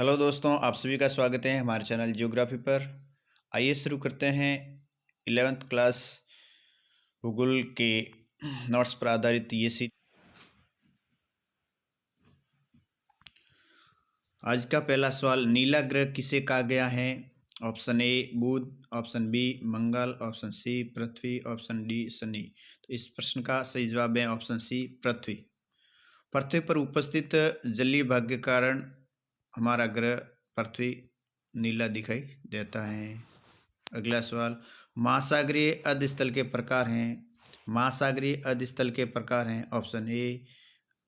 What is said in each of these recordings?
Hello दोस्तों, आप सभी का स्वागत है हमारे चैनल जियोग्राफी पर। आइए शुरू करते हैं 11th क्लास भूगोल के नोट्स पर आधारित ये सी। आज का पहला सवाल, नीला ग्रह किसे कहा गया है? ऑप्शन ए बुध, ऑप्शन बी मंगल, ऑप्शन सी पृथ्वी, ऑप्शन डी शनि। तो इस प्रश्न का सही जवाब है ऑप्शन सी पृथ्वी। पृथ्वी पर उपस्थित जलीय भाग के कारण हमारा ग्रह पृथ्वी नीला दिखाई देता है। अगला सवाल, महासागरीय अधस्थल के प्रकार हैं। महासागरीय अधस्थल के प्रकार हैं option A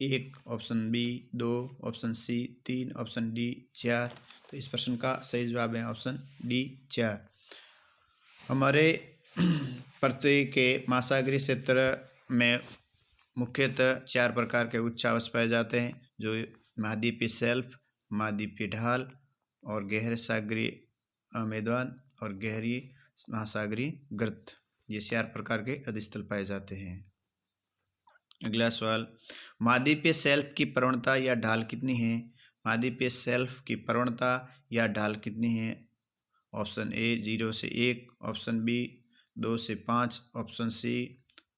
1, option B 2, option C 3, option D 4। तो इस प्रश्न का सही जवाब है ऑप्शन डी 4। हमारे पृथ्वी के महासागरीय क्षेत्र में मुख्यतः 4 प्रकार के उच्चावच पाए जाते हैं, जो महाद्वीपीय शेल्फ, महाद्वीपीय ढाल और गहरे सागरीय मैदान और गहरी महासागरीय गर्त। ये 4 प्रकार के अधस्थल पाए जाते हैं। अगला सवाल, महाद्वीपीय शेल्फ की प्रवणता या ढाल कितनी है? महाद्वीपीय शेल्फ की प्रवणता या ढाल कितनी है? ऑप्शन ए 0 से 1, ऑप्शन बी 2 से 5, ऑप्शन सी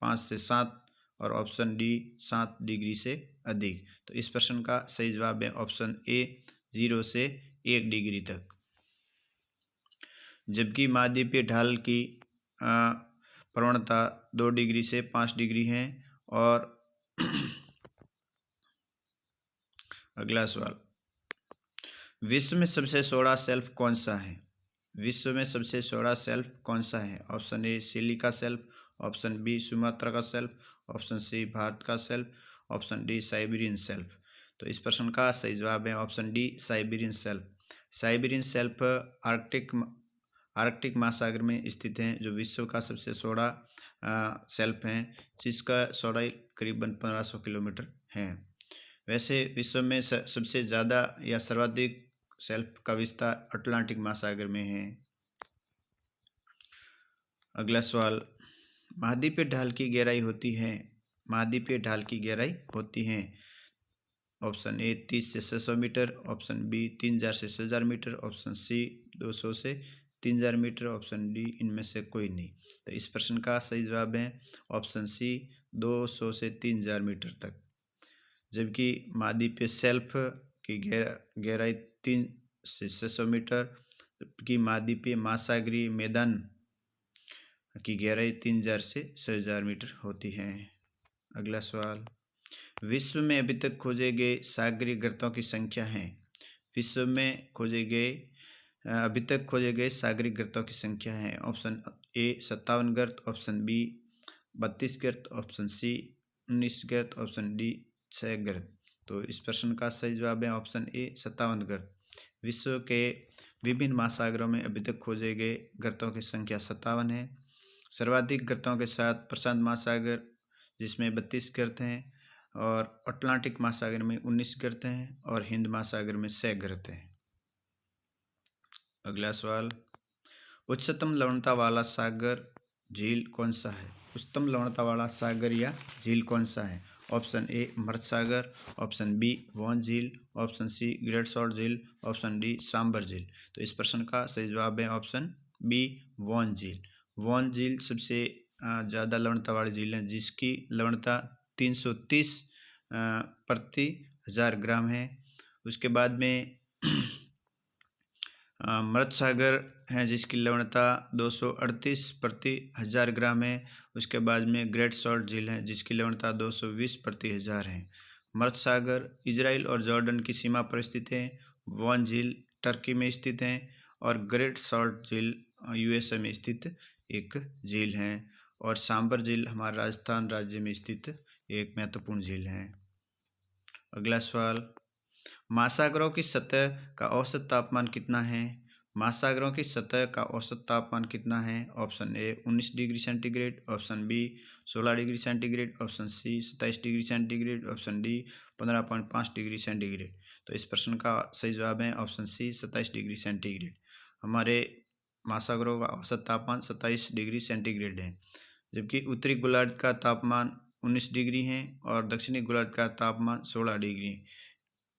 5 से 7 और ऑप्शन डी 7 डिग्री से अधिक। तो इस प्रश्न का सही जवाब है ऑप्शन ए 0 से 1 डिग्री तक। जबकि महाद्वीपीय ढाल की प्रवणता 2 डिग्री से 5 डिग्री है। और अगला सवाल, विश्व में सबसे चौड़ा शेल्फ कौन सा है? विश्व में सबसे चौड़ा शेल्फ कौन सा है? Option A silica shelf, option B Sumatra का शेल्फ, ऑप्शन सी भारत का shelf, option D Siberian shelf. तो इस प्रश्न का सही जवाब है option D Siberian shelf. Siberian shelf Arctic महासागर में स्थित है, जो विश्व का सबसे चौड़ा शेल्फ है, जिसका चौड़ाई करीबन 1500 किलोमीटर है। वैसे विश्व में सबसे ज़्यादा या सर्वाधिक शेल्फ का विस्तार अटलांटिक महासागर में है। अगला सवाल, महाद्वीपीय ढाल की गहराई होती है। महाद्वीपीय ढाल की गहराई होती है ऑप्शन ए 30 से 600 मीटर, ऑप्शन बी 3000 से 6000 मीटर, ऑप्शन सी 200 से 3000 मीटर, ऑप्शन डी इनमें से कोई नहीं। तो इस प्रश्न का सही जवाब है ऑप्शन सी 200 से 3000 मीटर तक। जबकि महाद्वीपीय शेल्फ की गहराई 3 से 600 मीटर, जबकि महाद्वीपीय महासागरीय मैदान की गहराई 3000 से 6000 मीटर होती है। अगला सवाल, विश्व में अभी तक खोजे गए सागरीय गर्तों की संख्या है। विश्व में अभी तक खोजे गए सागरीय गर्तों की संख्या है। ऑप्शन ए 57 गर्त, ऑप्शन बी 32 गर्त, ऑप्शन सी 19 गर्त, ऑप्शन डी 6 गर्त। तो इस प्रश्न का सही जवाब है ऑप्शन ए 57 गर्त। विश्व के विभिन्न महासागरों में अभी तक खोजे गए गर्तों की संख्या 57 है। सर्वाधिक गर्तों के साथ प्रशांत महासागर, जिसमें 32 गर्त हैं, और अटलांटिक महासागर में 19 गर्त हैं, और हिंद महासागर में 6 गर्त हैं। अगला सवाल, उच्चतम लवणता वाला सागर झील कौन सा है? उच्चतम लवणता वाला सागर या झील कौन सा है? ऑप्शन ए मृत सागर, ऑप्शन बी वॉन झील, ऑप्शन सी ग्रेट सॉल्ट झील, ऑप्शन डी सांबर झील। तो इस प्रश्न का सही जवाब है ऑप्शन बी वॉन झील। वॉन झील सबसे ज़्यादा लवणता वाली झील है, जिसकी लवणता 330 प्रति 1000 ग्राम है। उसके बाद में मृत सागर है, जिसकी लवणता 238 प्रति 1000 ग्राम है। उसके बाद में ग्रेट सॉल्ट झील है, जिसकी लवणता 220 प्रति 1000 है। मृत सागर इजराइल और जॉर्डन की सीमा पर स्थित है। वॉन झील टर्की में स्थित है, और ग्रेट सॉल्ट झील यूएसए में स्थित एक झील है। और सांबर झील हमारे राजस्थान राज्य में स्थित एक महत्वपूर्ण झील है। अगला सवाल, महासागरों की सतह का औसत तापमान कितना है? महासागरों की सतह का औसत तापमान कितना है? Option A 19 degree centigrade, option B 16 degree centigrade, option C 27 degree centigrade, option D 15.5 degree centigrade. तो इस प्रश्न का सही जवाब है ऑप्शन सी 27 डिग्री सेंटीग्रेड। हमारे महासागरों का औसत तापमान 27 डिग्री सेंटीग्रेड है। जबकि उत्तरी गोलार्ध का तापमान 19 डिग्री है और दक्षिणी गोलार्ध का तापमान 16 डिग्री है।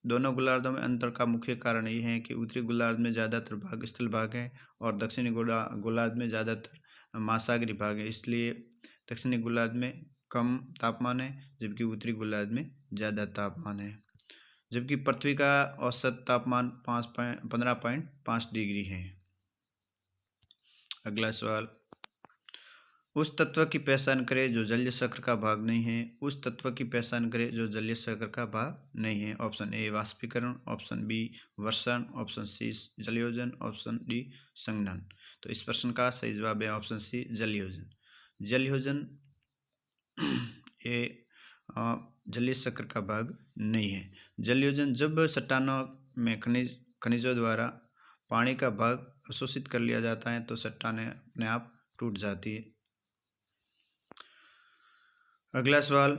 दोनों गोलार्धों में अंतर का मुख्य कारण ये है कि उत्तरी गोलार्ध में ज़्यादातर भाग स्थल भाग है और दक्षिणी गोलार्ध में ज़्यादातर महासागरीय भाग है। इसलिए दक्षिणी गोलार्ध में कम तापमान है जबकि उत्तरी गोलार्ध में ज़्यादा तापमान है। जबकि पृथ्वी का औसत तापमान 15.5 डिग्री है। अगला सवाल, उस तत्व की पहचान करें जो जलीय चक्र का भाग नहीं है। उस तत्व की पहचान करें जो जलीय चक्र का भाग नहीं है। ऑप्शन ए वाष्पीकरण, ऑप्शन बी वर्षण, ऑप्शन सी जलयोजन, ऑप्शन डी संघनन। तो इस प्रश्न का सही जवाब है ऑप्शन सी जलयोजन। जलयोजन ये जलीय चक्र का भाग नहीं है। जलयोजन जब चट्टानों में खनिजों द्वारा पानी का भाग अवशोषित कर लिया जाता है तो चट्टानें अपने आप टूट जाती है। अगला सवाल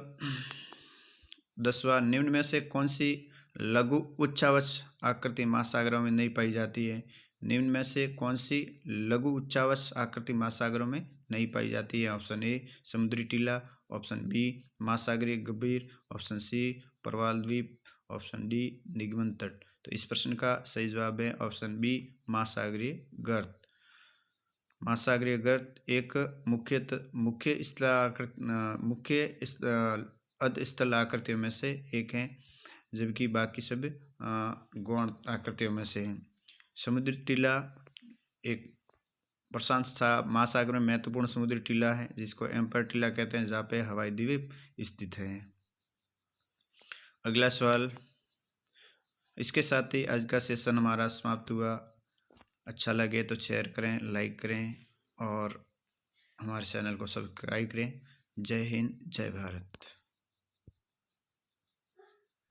10वां, निम्न में से कौन सी लघु उच्चावच आकृति महासागरों में नहीं पाई जाती है। निम्न में से कौन सी लघु उच्चावच आकृति महासागरों में नहीं पाई जाती है। ऑप्शन ए समुद्री टीला, ऑप्शन बी महासागरीय गंभीर, ऑप्शन सी प्रवाल द्वीप, ऑप्शन डी निगमन तट। तो इस प्रश्न का सही जवाब है ऑप्शन बी महासागरीय गर्त। महासागरीय गर्त एक मुख्य अधस्थल आकृतियों में से एक है जबकि बाकी सब गौण आकृतियों में से है। समुद्री टीला एक प्रशांत महासागर में महत्वपूर्ण समुद्री टीला है जिसको एम्पायर टीला कहते हैं, जहाँ पे हवाई द्वीप स्थित है। अगला सवाल, इसके साथ ही आज का सेशन हमारा समाप्त हुआ। अच्छा लगे तो शेयर करें, लाइक करें और हमारे चैनल को सब्सक्राइब करें। जय हिंद, जय भारत।